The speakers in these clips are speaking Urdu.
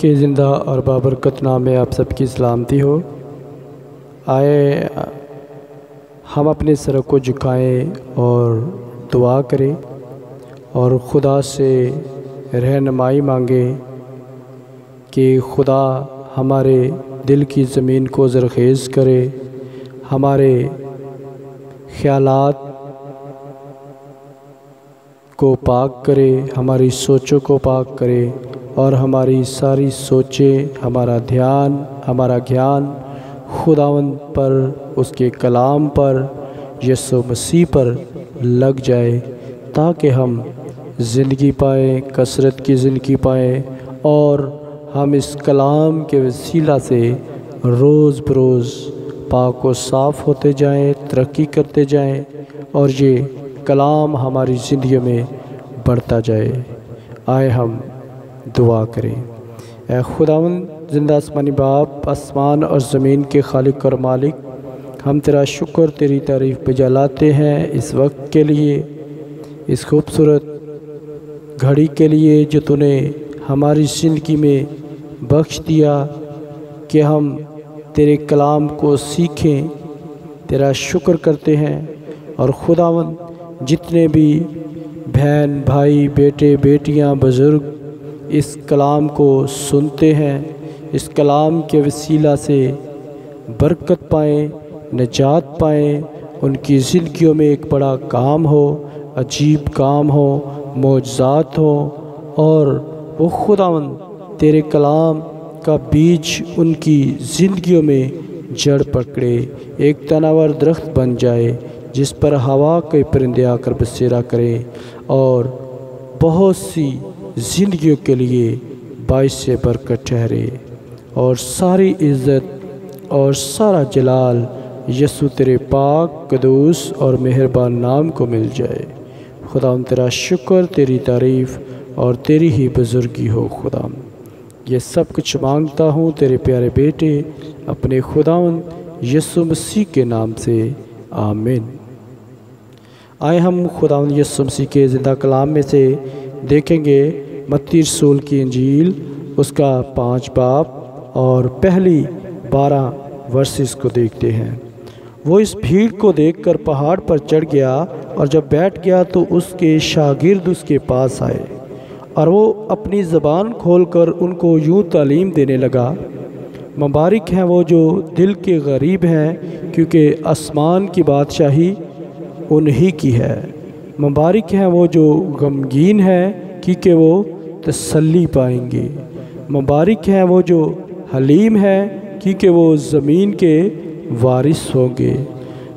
کے زندہ اور بابرکت نام میں آپ سب کی سلامتی ہو۔ آئے ہم اپنے سر کو جھکائیں اور دعا کریں اور خدا سے رہنمائی مانگیں کہ خدا ہمارے دل کی زمین کو زرخیز کرے، ہمارے خیالات کو پاک کرے، ہماری سوچوں کو پاک کرے اور ہماری ساری سوچیں، ہمارا دھیان، ہمارا گیان خداوند پر، اس کے کلام پر، یسوع مسیح پر لگ جائے تاکہ ہم زندگی پائیں، کثرت کی زندگی پائیں اور ہم اس کلام کے وسیلہ سے روز بروز پاک و صاف ہوتے جائیں، ترقی کرتے جائیں اور یہ کلام ہماری زندگی میں بڑھتا جائے۔ آئے ہم دعا کریں۔ اے خداوند زندہ آسمانی باپ، آسمان اور زمین کے خالق اور مالک، ہم تیرا شکر، تیری تعریف بجا لاتے ہیں اس وقت کے لیے، اس خوبصورت گھڑی کے لیے جو تو نے ہماری زندگی میں بخش دیا کہ ہم تیرے کلام کو سیکھیں۔ تیرا شکر کرتے ہیں اور خداوند جتنے بھی بہن بھائی، بیٹے بیٹیاں، بزرگ اس کلام کو سنتے ہیں، اس کلام کے وسیلہ سے برکت پائیں، نجات پائیں، ان کی زندگیوں میں ایک بڑا کام ہو، عجیب کام ہو، معجزات ہو اور وہ خداوند تیرے کلام کا بیج ان کی زندگیوں میں جڑ پکڑے، ایک تناور درخت بن جائے جس پر ہوا کے پرندے آ کر بسیرا کریں اور بہت سی زندگیوں کے لیے باعث برکت ٹھہرے، اور ساری عزت اور سارا جلال یسوع تیرے پاک، قدوس اور مہربان نام کو مل جائے۔ خداوند تیرا شکر، تیری تعریف اور تیری ہی بزرگی ہو۔ خداوند یہ سب کچھ مانگتا ہوں تیرے پیارے بیٹے اپنے خداوند یسوع مسیح کے نام سے، آمین۔ آئے ہم خداوند یسوع مسیح کے زندہ کلام میں سے دیکھیں گے متی رسول کی انجیل، اس کا 5 باب اور پہلی 12 ورسز کو دیکھتے ہیں۔ وہ اس بھیڑ کو دیکھ کر پہاڑ پر چڑھ گیا اور جب بیٹھ گیا تو اس کے شاگرد اس کے پاس آئے اور وہ اپنی زبان کھول کر ان کو یوں تعلیم دینے لگا: مبارک ہیں وہ جو دل کے غریب ہیں، کیونکہ آسمان کی بادشاہی انہی کی ہے۔ مبارک ہیں وہ جو غمگین ہیں، کیونکہ وہ تسلی پائیں گے۔ مبارک ہیں وہ جو حلیم ہیں، کیونکہ وہ زمین کے وارث ہوں گے۔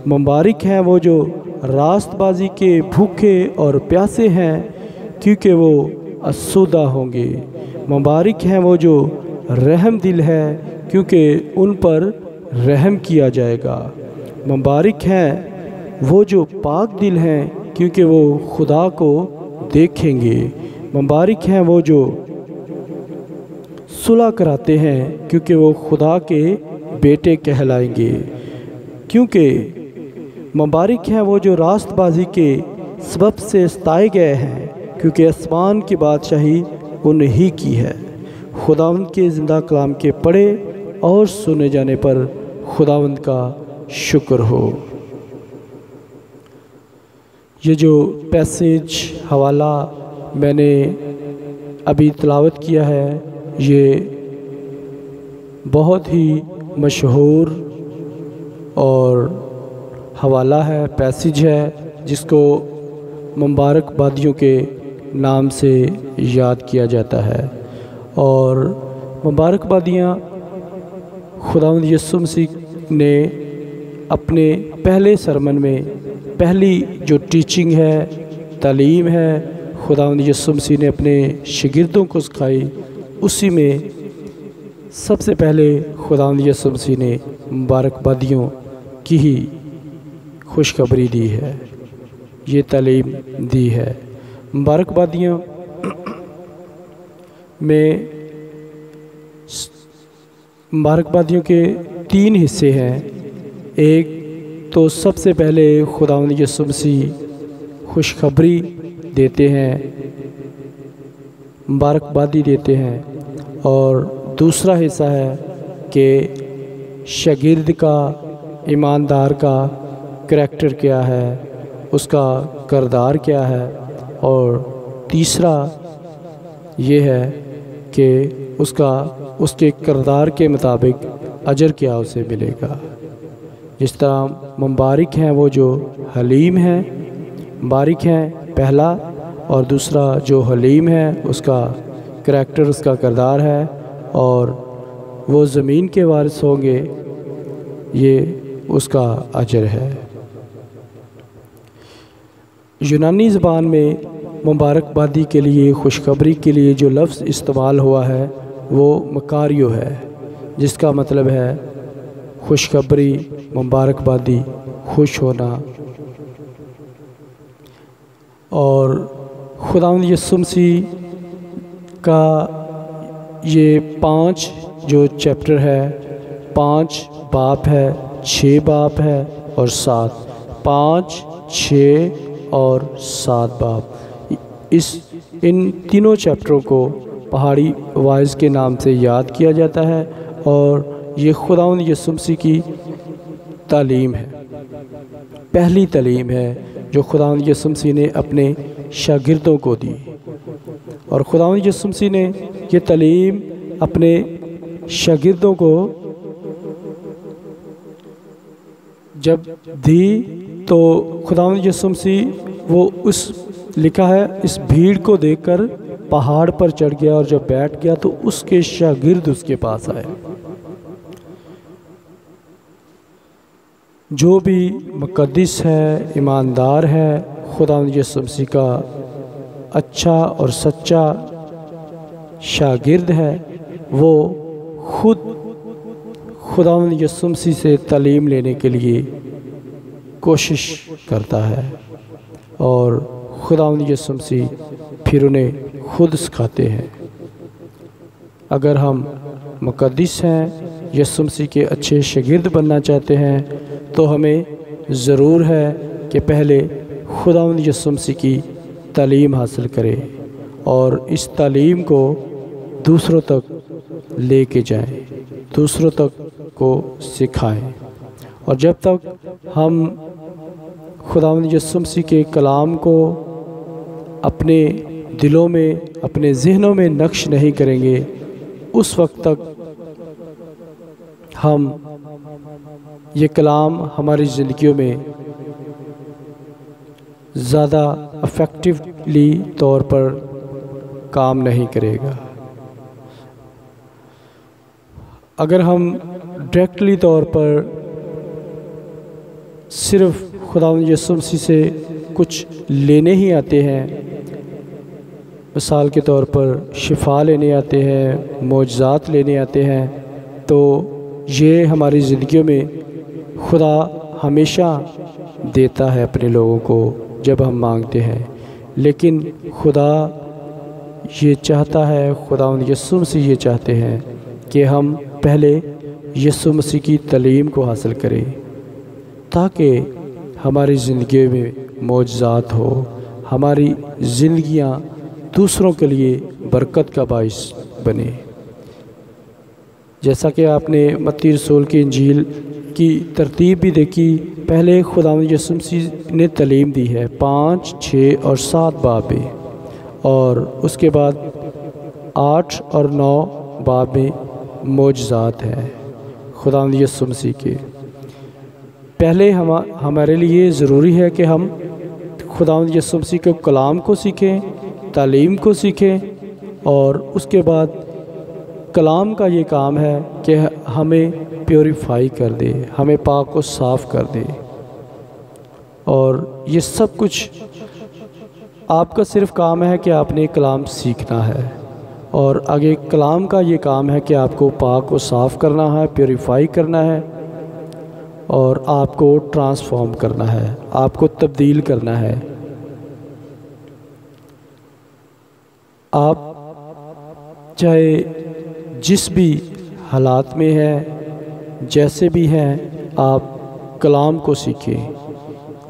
مبارک ہیں وہ جو راست بازی کے بھوکے اور پیاسے ہیں، کیونکہ وہ آسودہ ہوں گے۔ مبارک ہیں وہ جو رحم دل ہے، کیونکہ ان پر رحم کیا جائے گا۔ مبارک ہیں وہ جو پاک دل ہیں، کیونکہ وہ خدا کو دیکھیں گے۔ مبارک ہیں وہ جو صلح کراتے ہیں، کیونکہ وہ خدا کے بیٹے کہلائیں گے۔ کیونکہ مبارک ہیں وہ جو راست بازی کے سبب سے ستائے گئے ہیں، کیونکہ آسمان کی بادشاہی انہی کی ہے۔ خداوند کے زندہ کلام کے پڑھے اور سنے جانے پر خداوند کا شکر ہو۔ یہ جو پیسج حوالہ میں نے ابھی تلاوت کیا ہے، یہ بہت ہی مشہور اور حوالہ ہے، پیسج ہے، جس کو مبارک بادیوں کے نام سے یاد کیا جاتا ہے۔ اور مبارک بادیاں خداوند یسوع مسیح نے اپنے پہلے سرمن میں، پہلی جو ٹیچنگ ہے، تعلیم ہے، خداوند یسوع مسیح نے اپنے شاگردوں کو سکھائی، اسی میں سب سے پہلے خداوند یسوع مسیح نے مبارک بادیوں کی ہی خوشخبری دی ہے، یہ تعلیم دی ہے۔ مبارک بادیوں میں مبارک بادیوں کے 3 حصے ہیں۔ ایک تو سب سے پہلے خداوند یسوع مسیح خوشخبری دیتے ہیں، مبارکبادی دیتے ہیں، اور دوسرا حصہ ہے کہ شاگرد کا، ایماندار کا کریکٹر کیا ہے، اس کا کردار کیا ہے، اور تیسرا یہ ہے کہ اس کے کردار کے مطابق اجر کیا اسے ملے گا۔ جس طرح مبارک ہیں وہ جو حلیم ہیں، مبارک ہیں پہلا، اور دوسرا جو حلیم ہے اس کا کریکٹر، اس کا کردار ہے، اور وہ زمین کے وارث ہوں گے، یہ اس کا اجر ہے۔ یونانی زبان میں مبارکبادی کے لیے، خوشخبری کے لیے جو لفظ استعمال ہوا ہے وہ مکاریو ہے، جس کا مطلب ہے خوشخبری، مبارکبادی، خوش ہونا۔ اور خداوند یسوع مسیح کا یہ 5 جو چیپٹر ہے، 5 باپ ہے، 6 باپ ہے اور 7، 5، 6 اور 7 باپ۔ ان تینوں چیپٹروں کو پہاڑی وائز کے نام سے یاد کیا جاتا ہے، اور یہ خداوند یسوع مسیح کی تعلیم ہے، پہلی تعلیم ہے جو خداوند یسوع مسیح نے اپنے شاگردوں کو دی۔ اور خداوند یسوع مسیح نے یہ تعلیم اپنے شاگردوں کو جب دی تو خداوند یسوع مسیح وہ لکھا ہے اس بھیڑ کو دیکھ کر پہاڑ پر چڑھ گیا، اور جب بیٹھ گیا تو اس کے شاگرد اس کے پاس آئے۔ جو بھی مقدس ہے، ایماندار ہے، خداوند یسوع مسیح کا اچھا اور سچا شاگرد ہے، وہ خود خداوند یسوع مسیح سے تعلیم لینے کے لیے کوشش کرتا ہے، اور خداوند یسوع مسیح پھر انہیں خود سکھاتے ہیں۔ اگر ہم مقدس ہیں، یسوع مسیح کے اچھے شاگرد بننا چاہتے ہیں، تو ہمیں ضرور ہے کہ پہلے خداوند یسوع مسیح کی تعلیم حاصل کریں، اور اس تعلیم کو دوسروں تک لے کے جائیں، دوسروں تک کو سکھائیں۔ اور جب تک ہم خداوند یسوع مسیح کے کلام کو اپنے دلوں میں، اپنے ذہنوں میں نقش نہیں کریں گے، اس وقت تک ہم یہ کلام ہماری زندگیوں میں زیادہ افیکٹولی طور پر کام نہیں کرے گا۔ اگر ہم ڈائریکٹلی طور پر صرف خداوند یسوع مسیح سے کچھ لینے ہی آتے ہیں، مثال کے طور پر شفا لینے آتے ہیں، معجزات لینے آتے ہیں، تو یہ ہماری زندگیوں میں خدا ہمیشہ دیتا ہے اپنے لوگوں کو جب ہم مانگتے ہیں، لیکن خدا یہ چاہتا ہے، خداوند یسوع مسیح یہ چاہتے ہیں کہ ہم پہلے یسوع مسیح کی تعلیم کو حاصل کریں، تاکہ ہماری زندگی میں معجزات ہو، ہماری زندگیاں دوسروں کے لیے برکت کا باعث بنے۔ جیسا کہ آپ نے متی رسول کی انجیل کی ترتیب بھی دیکھی، پہلے خداوند یسوع مسیح نے تعلیم دی ہے 5، 6 اور 7 باب میں، اور اس کے بعد 8 اور 9 باب میں معجزات ہیں خداوند یسوع مسیح کے۔ پہلے ہمارے لیے ضروری ہے کہ ہم خداوند یسوع مسیح کے کلام کو سیکھیں، تعلیم کو سیکھیں، اور اس کے بعد کلام کا یہ کام ہے کہ ہمیں پیوریفائی کر دے، ہمیں پاک و صاف کر دے۔ اور یہ سب کچھ آپ کا صرف کام ہے کہ آپ نے کلام سیکھنا ہے، اور آگے کلام کا یہ کام ہے کہ آپ کو پاک و صاف کرنا ہے، پیوریفائی کرنا ہے، اور آپ کو ٹرانسفارم کرنا ہے، آپ کو تبدیل کرنا ہے۔ آپ چاہے جس بھی حالات میں ہیں، جیسے بھی ہیں، آپ کلام کو سیکھیں،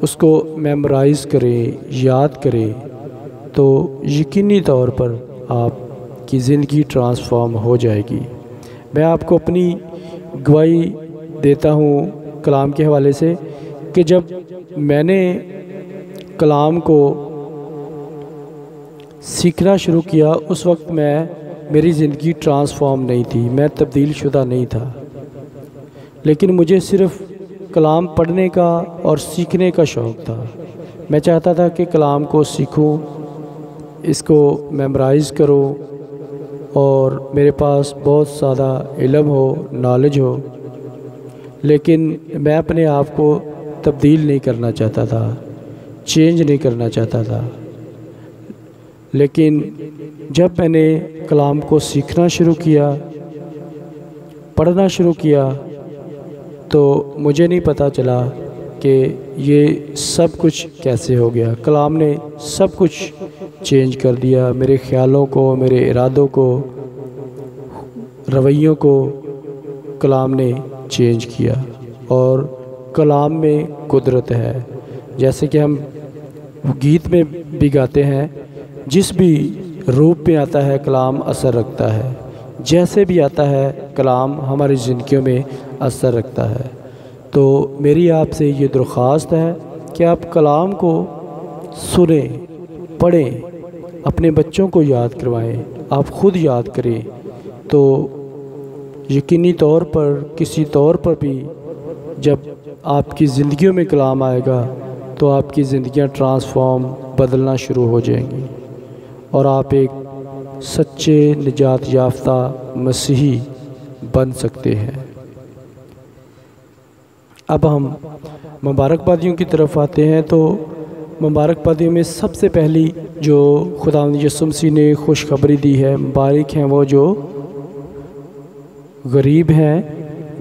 اس کو میمورائز کریں، یاد کریں، تو یقینی طور پر آپ کی زندگی ٹرانسفارم ہو جائے گی۔ میں آپ کو اپنی گواہی دیتا ہوں کلام کے حوالے سے کہ جب میں نے کلام کو سیکھنا شروع کیا اس وقت میری زندگی ٹرانسفارم نہیں تھی، میں تبدیل شدہ نہیں تھا، لیکن مجھے صرف کلام پڑھنے کا اور سیکھنے کا شوق تھا۔ میں چاہتا تھا کہ کلام کو سیکھوں، اس کو میمورائز کروں اور میرے پاس بہت زیادہ علم ہو، نالج ہو، لیکن میں اپنے آپ کو تبدیل نہیں کرنا چاہتا تھا، چینج نہیں کرنا چاہتا تھا۔ لیکن جب میں نے کلام کو سیکھنا شروع کیا، پڑھنا شروع کیا، تو مجھے نہیں پتہ چلا کہ یہ سب کچھ کیسے ہو گیا۔ کلام نے سب کچھ چینج کر دیا، میرے خیالوں کو، میرے ارادوں کو، رویوں کو کلام نے چینج کیا۔ اور کلام میں قدرت ہے، جیسے کہ ہم گیت میں بھی گاتے ہیں، جس بھی روپ میں آتا ہے کلام اثر رکھتا ہے، جیسے بھی آتا ہے کلام ہماری زندگیوں میں اثر رکھتا ہے۔ تو میری آپ سے یہ درخواست ہے کہ آپ کلام کو سنیں، پڑھیں، اپنے بچوں کو یاد کروائیں، آپ خود یاد کریں، تو یقینی طور پر کسی طور پر بھی جب آپ کی زندگیوں میں کلام آئے گا تو آپ کی زندگیاں ٹرانسفارم بدلنا شروع ہو جائیں گی اور آپ ایک سچے نجات یافتہ مسیحی بن سکتے ہیں۔ اب ہم مبارکبادیوں کی طرف آتے ہیں، تو مبارکبادیوں میں سب سے پہلی جو خداوند یسوع مسیح نے خوشخبری دی ہے، مبارک ہیں وہ جو غریب ہیں،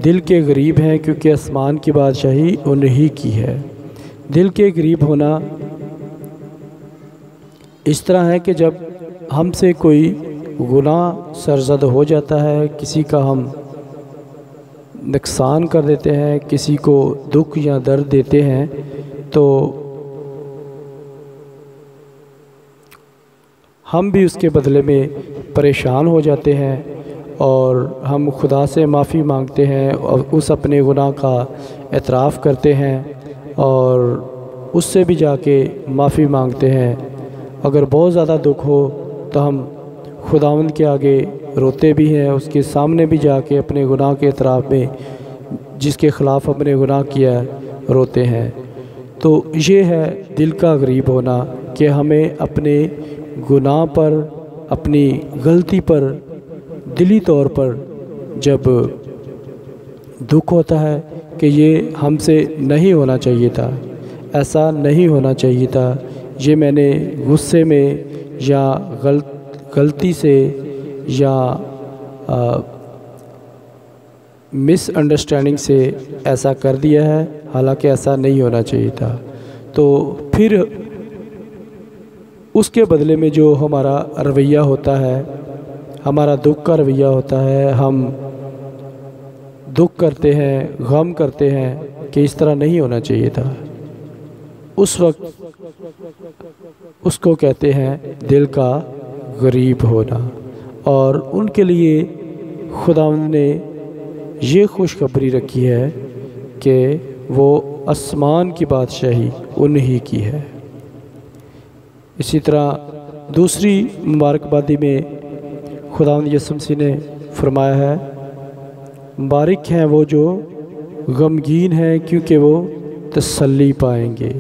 دل کے غریب ہیں، کیونکہ آسمان کی بادشاہی انہی کی ہے۔ دل کے غریب ہونا اس طرح ہے کہ جب ہم سے کوئی گناہ سرزد ہو جاتا ہے، کسی کا ہم نقصان کر دیتے ہیں، کسی کو دکھ یا درد دیتے ہیں، تو ہم بھی اس کے بدلے میں پریشان ہو جاتے ہیں اور ہم خدا سے معافی مانگتے ہیں اور اس اپنے گناہ کا اعتراف کرتے ہیں اور اس سے بھی جا کے معافی مانگتے ہیں۔ اگر بہت زیادہ دکھ ہو تو ہم خداوند کے آگے روتے بھی ہیں، اس کے سامنے بھی جا کے اپنے گناہ کے اعتراف میں جس کے خلاف ہم نے گناہ کیا روتے ہیں۔ تو یہ ہے دل کا غریب ہونا، کہ ہمیں اپنے گناہ پر، اپنی غلطی پر دلی طور پر جب دکھ ہوتا ہے کہ یہ ہم سے نہیں ہونا چاہیے تھا، ایسا نہیں ہونا چاہیے تھا، یہ میں نے غصے میں یا غلطی سے یا مس انڈرسٹینڈنگ سے ایسا کر دیا ہے، حالانکہ ایسا نہیں ہونا چاہیے تھا۔ تو پھر اس کے بدلے میں جو ہمارا رویہ ہوتا ہے، ہمارا دکھ کا رویہ ہوتا ہے، ہم دکھ کرتے ہیں، غم کرتے ہیں کہ اس طرح نہیں ہونا چاہیے تھا، اس وقت اس کو کہتے ہیں دل کا غریب ہونا۔ اور ان کے لیے خداوند نے یہ خوشخبری رکھی ہے کہ وہ آسمان کی بادشاہی انہی کی ہے۔ اسی طرح دوسری مبارکبادی میں خداوند یسوع مسیح نے فرمایا ہے، مبارک ہیں وہ جو غمگین ہیں، کیونکہ وہ تسلی پائیں گے۔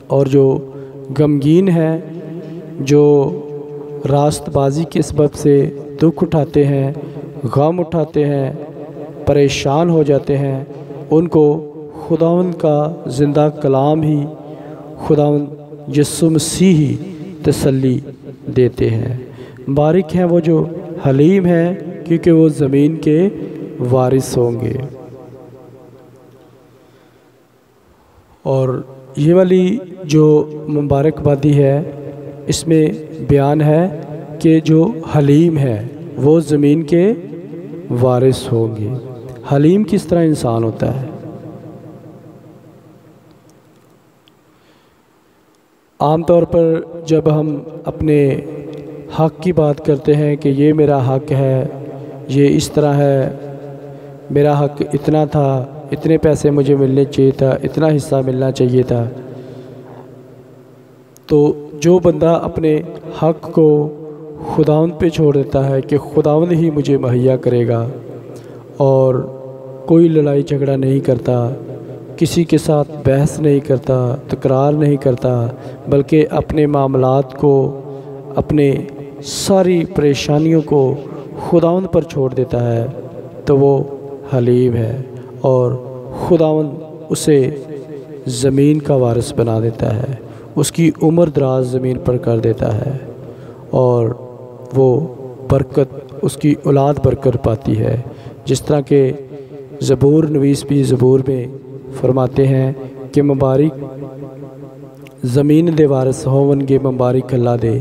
اور جو غمگین ہیں، جو راست بازی کے سبب سے دکھ اٹھاتے ہیں، غم اٹھاتے ہیں، پریشان ہو جاتے ہیں، ان کو خداوند کا زندہ کلام ہی، خداوند یسوع مسیح ہی تسلی دیتے ہیں۔ مبارک ہیں وہ جو حلیم ہیں، کیونکہ وہ زمین کے وارث ہوں گے۔ اور یہ والی جو مبارکبادی ہے، اس میں بیان ہے کہ جو حلیم ہے وہ زمین کے وارث ہوں گے۔ حلیم کس طرح انسان ہوتا ہے؟ عام طور پر جب ہم اپنے حق کی بات کرتے ہیں کہ یہ میرا حق ہے، یہ اس طرح ہے، میرا حق اتنا تھا، اتنے پیسے مجھے ملنے چاہیے تھا، اتنا حصہ ملنا چاہیے تھا، تو جو بندہ اپنے حق کو خداوند پہ چھوڑ دیتا ہے کہ خداوند ہی مجھے مہیا کرے گا، اور کوئی لڑائی جھگڑا نہیں کرتا، کسی کے ساتھ بحث نہیں کرتا، تکرار نہیں کرتا، بلکہ اپنے معاملات کو، اپنے ساری پریشانیوں کو خداوند پر چھوڑ دیتا ہے، تو وہ حلیم ہے، اور خداوند اسے زمین کا وارث بنا دیتا ہے، اس کی عمر دراز زمین پر کر دیتا ہے، اور وہ برکت، اس کی اولاد برکت پاتی ہے، جس طرح کہ زبور نویس بھی زبور میں فرماتے ہیں کہ مبارک زمین دے وارث ہون گے، مبارک اللہ دے،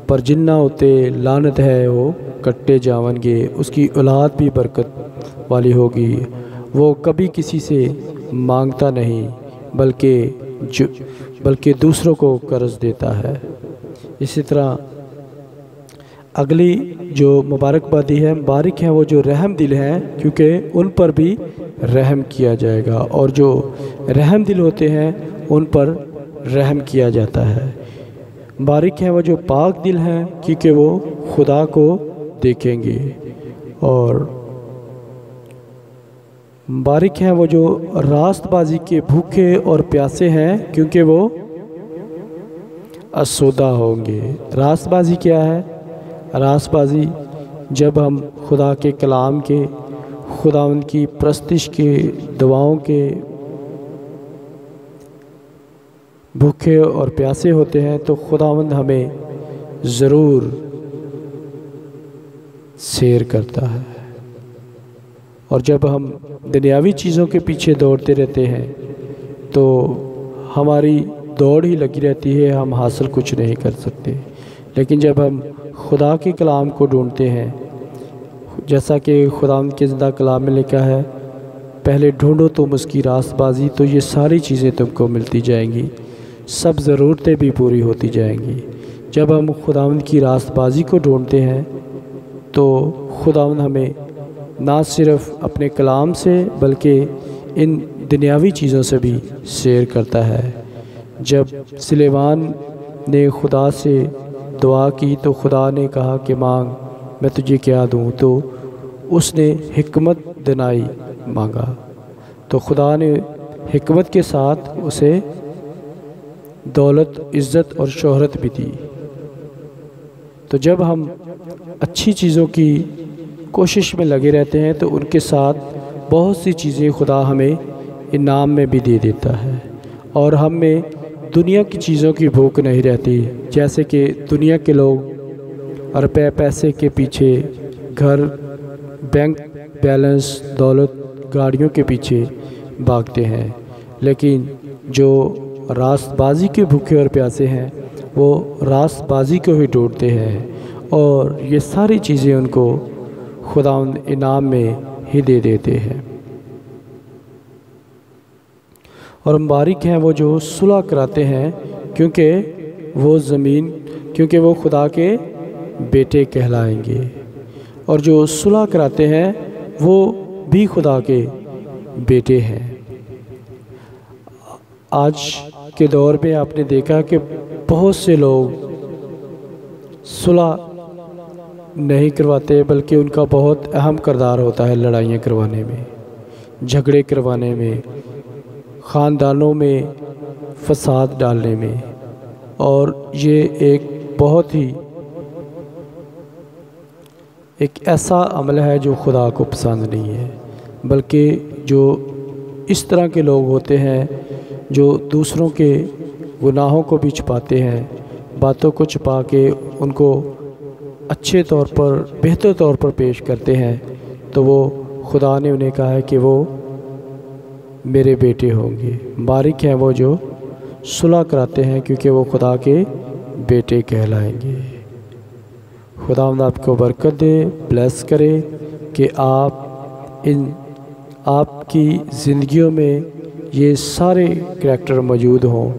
پر جنہ ہوتے لعنت ہے وہ کٹے جاون گے، اس کی اولاد بھی برکت والی ہوگی، وہ کبھی کسی سے مانگتا نہیں، بلکہ دوسروں کو قرض دیتا ہے۔ اسی طرح اگلی جو مبارک بادی ہے، مبارک ہیں وہ جو رحم دل ہیں، کیونکہ ان پر بھی رحم کیا جائے گا، اور جو رحم دل ہوتے ہیں ان پر رحم کیا جاتا ہے۔ مبارک ہیں وہ جو پاک دل ہیں، کیونکہ وہ خدا کو دیکھیں گے، اور مبارک ہیں وہ جو راست بازی کے بھوکے اور پیاسے ہیں، کیونکہ وہ آسودہ ہوں گے۔ راست بازی کیا ہے؟ راست بازی جب ہم خدا کے کلام کے، خداوند کی پرستش کے، دعاؤں کے بھوکے اور پیاسے ہوتے ہیں، تو خداوند ہمیں ضرور سیر کرتا ہے، اور جب ہم دنیاوی چیزوں کے پیچھے دوڑتے رہتے ہیں تو ہماری دوڑ ہی لگی رہتی ہے، ہم حاصل کچھ نہیں کر سکتے۔ لیکن جب ہم خدا کے کلام کو ڈھونڈتے ہیں، جیسا کہ خداوند کے زندہ کلام میں لکھا ہے، پہلے ڈھونڈو تم اس کی راست بازی، تو یہ ساری چیزیں تم کو ملتی جائیں گی، سب ضرورتیں بھی پوری ہوتی جائیں گی۔ جب ہم خداوند کی راست بازی کو ڈھونڈتے ہیں تو خداوند ہمیں نہ صرف اپنے کلام سے بلکہ ان دنیاوی چیزوں سے بھی سیر کرتا ہے۔ جب سلیمان نے خدا سے دعا کی تو خدا نے کہا کہ مانگ، میں تجھے کیا دوں، تو اس نے حکمت دنائی مانگا، تو خدا نے حکمت کے ساتھ اسے دولت، عزت اور شہرت بھی دی۔ تو جب ہم اچھی چیزوں کی کوشش میں لگے رہتے ہیں تو ان کے ساتھ بہت سی چیزیں خدا ہمیں انعام میں بھی دے دیتا ہے، اور ہم میں دنیا کی چیزوں کی بھوک نہیں رہتی، جیسے کہ دنیا کے لوگ روپے پیسے کے پیچھے، گھر، بینک بیلنس، دولت، گاڑیوں کے پیچھے بھاگتے ہیں، لیکن جو راست بازی کے بھوکے اور پیاسے ہیں وہ راست بازی کو ہی ڈھونڈتے ہیں، اور یہ ساری چیزیں ان کو خداوند انعام میں ہی دے دیتے ہیں۔ اور مبارک ہیں وہ جو صلح کراتے ہیں، کیونکہ وہ خدا کے بیٹے کہلائیں گے، اور جو صلح کراتے ہیں وہ بھی خدا کے بیٹے ہیں۔ آج کے دور میں آپ نے دیکھا کہ بہت سے لوگ صلح نہیں کرواتے، بلکہ ان کا بہت اہم کردار ہوتا ہے لڑائیاں کروانے میں، جھگڑے کروانے میں، خاندانوں میں فساد ڈالنے میں، اور یہ ایک ایسا عمل ہے جو خدا کو پسند نہیں ہے، بلکہ جو اس طرح کے لوگ ہوتے ہیں جو دوسروں کے گناہوں کو بھی چھپاتے ہیں، باتوں کو چھپا کے ان کو اچھے طور پر، بہتر طور پر پیش کرتے ہیں، تو وہ خدا نے انہیں کہا ہے کہ وہ میرے بیٹے ہوں گے۔ مبارک ہیں وہ جو صلح کراتے ہیں، کیونکہ وہ خدا کے بیٹے کہلائیں گے۔ خداوند آپ کو برکت دے، بلیس کرے کہ آپ کی زندگیوں میں یہ سارے کریکٹر موجود ہوں،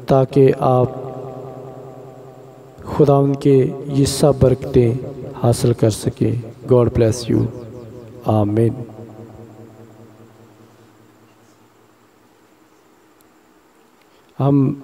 تاکہ آپ خداوند کے یہ سب برکتیں حاصل کر سکیں۔ گاڈ بلیس یو، آمین۔ ہم